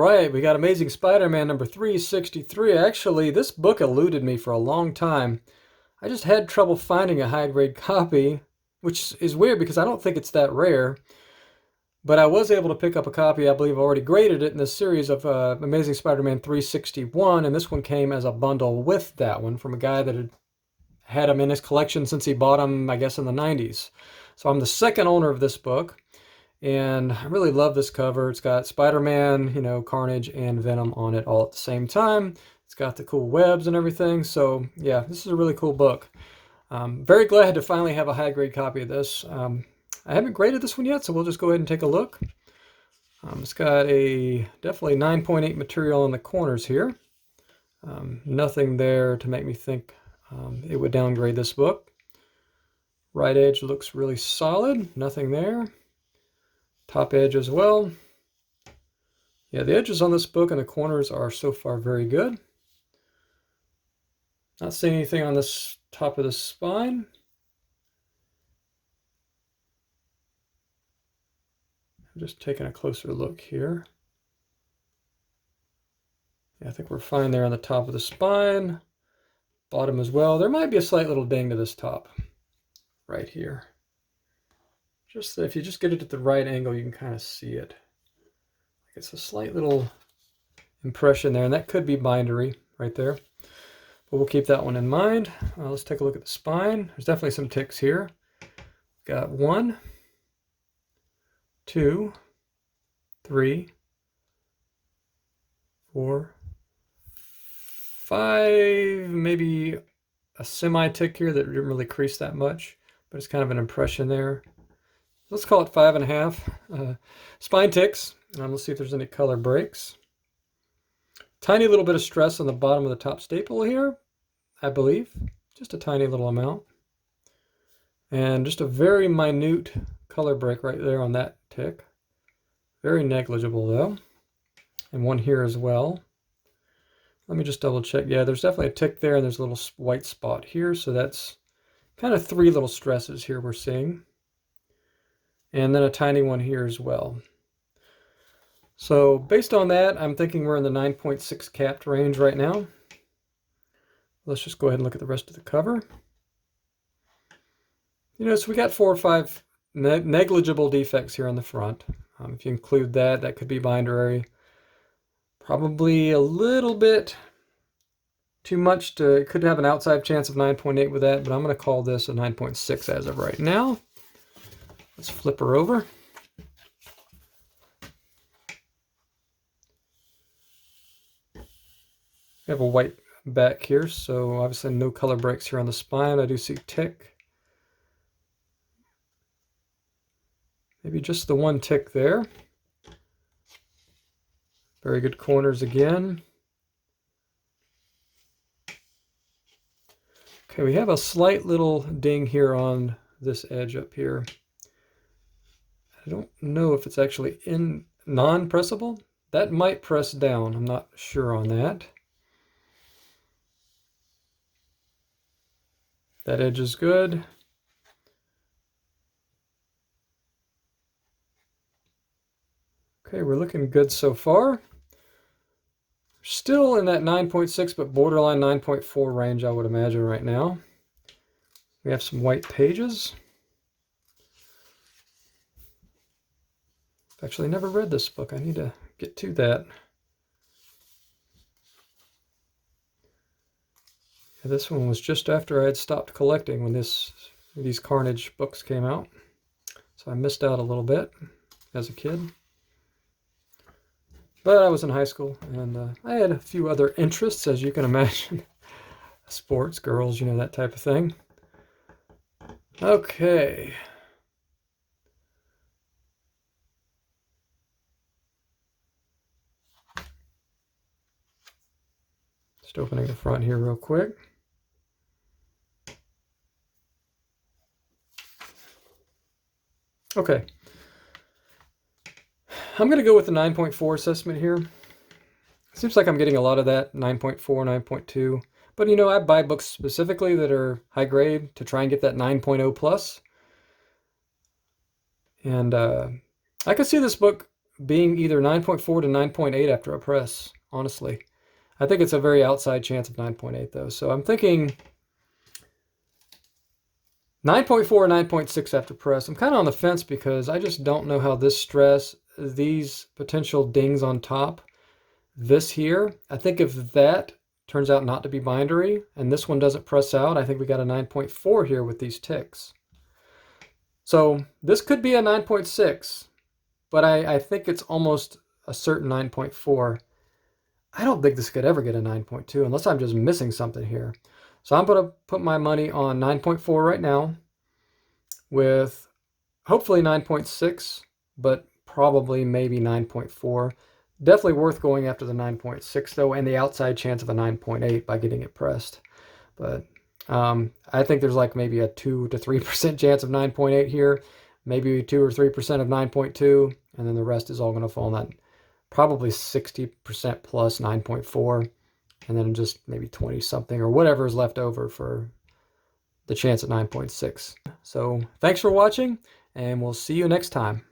right, we got Amazing Spider-Man number 363. Actually, this book eluded me for a long time. I just had trouble finding a high-grade copy, which is weird because I don't think it's that rare. But I was able to pick up a copy, I believe I already graded it in this series of Amazing Spider-Man 361, and this one came as a bundle with that one from a guy that had them in his collection since he bought them, I guess, in the 90s. So I'm the second owner of this book. And I really love this cover. It's got Spider-Man, you know, Carnage, and Venom on it all at the same time. It's got the cool webs and everything. So, yeah, this is a really cool book. Very glad to finally have a high-grade copy of this. I haven't graded this one yet, so we'll just go ahead and take a look. It's got a definitely 9.8 material on the corners here. Nothing there to make me think it would downgrade this book. Right edge looks really solid. Nothing there. Top edge as well. Yeah, the edges on this book and the corners are so far very good. Not seeing anything on this top of the spine. I'm just taking a closer look here. Yeah, I think we're fine there on the top of the spine. Bottom as well. There might be a slight little ding to this top right here. Just if you just get it at the right angle, you can kind of see it. It's a slight little impression there, and that could be bindery right there. But we'll keep that one in mind. Let's take a look at the spine. There's definitely some ticks here. Got 1, 2, 3, 4, 5, maybe a semi-tick here that didn't really crease that much, but it's kind of an impression there. Let's call it 5.5. Spine ticks. Let's see if there's any color breaks. Tiny little bit of stress on the bottom of the top staple here, I believe. Just a tiny little amount. And just a very minute color break right there on that tick. Very negligible though. And one here as well. Let me just double check. Yeah, there's definitely a tick there, and there's a little white spot here. So that's kind of 3 little stresses here we're seeing. And then a tiny one here as well. So based on that, I'm thinking we're in the 9.6 capped range right now. Let's just go ahead and look at the rest of the cover. You know, so we got 4 or 5 negligible defects here on the front. If you include that, that could be bindery. Probably a little bit too much to, it could have an outside chance of 9.8 with that, but I'm going to call this a 9.6 as of right now. Let's flip her over. We have a white back here, so obviously no color breaks here on the spine. I do see tick. Maybe just the one tick there. Very good corners again. Okay, we have a slight little ding here on this edge up here. I don't know if it's actually in non-pressable. That might press down. I'm not sure on that. That edge is good. Okay, we're looking good so far. Still in that 9.6, but borderline 9.4 range, I would imagine right now. We have some white pages. I've actually never read this book. I need to get to that. Yeah, this one was just after I had stopped collecting when these Carnage books came out. So I missed out a little bit as a kid. But I was in high school, and I had a few other interests, as you can imagine. Sports, girls, you know, that type of thing. Okay. Just opening the front here real quick. Okay. I'm going to go with the 9.4 assessment here. Seems like I'm getting a lot of that, 9.4, 9.2. But, you know, I buy books specifically that are high grade to try and get that 9.0 plus. And I could see this book being either 9.4 to 9.8 after a press, honestly. I think it's a very outside chance of 9.8 though. So I'm thinking 9.4 or 9.6 after press. I'm kind of on the fence because I just don't know how this stress, these potential dings on top, this here, I think if that turns out not to be bindery and this one doesn't press out, I think we got a 9.4 here with these ticks. So this could be a 9.6, but I think it's almost a certain 9.4. I don't think this could ever get a 9.2 unless I'm just missing something here. So I'm going to put my money on 9.4 right now with hopefully 9.6, but probably maybe 9.4. Definitely worth going after the 9.6 though, and the outside chance of a 9.8 by getting it pressed. But I think there's like maybe a 2 to 3% chance of 9.8 here, maybe 2 or 3% of 9.2, and then the rest is all going to fall in that probably 60% plus 9.4, and then just maybe 20 something or whatever is left over for the chance at 9.6. So thanks for watching, and we'll see you next time.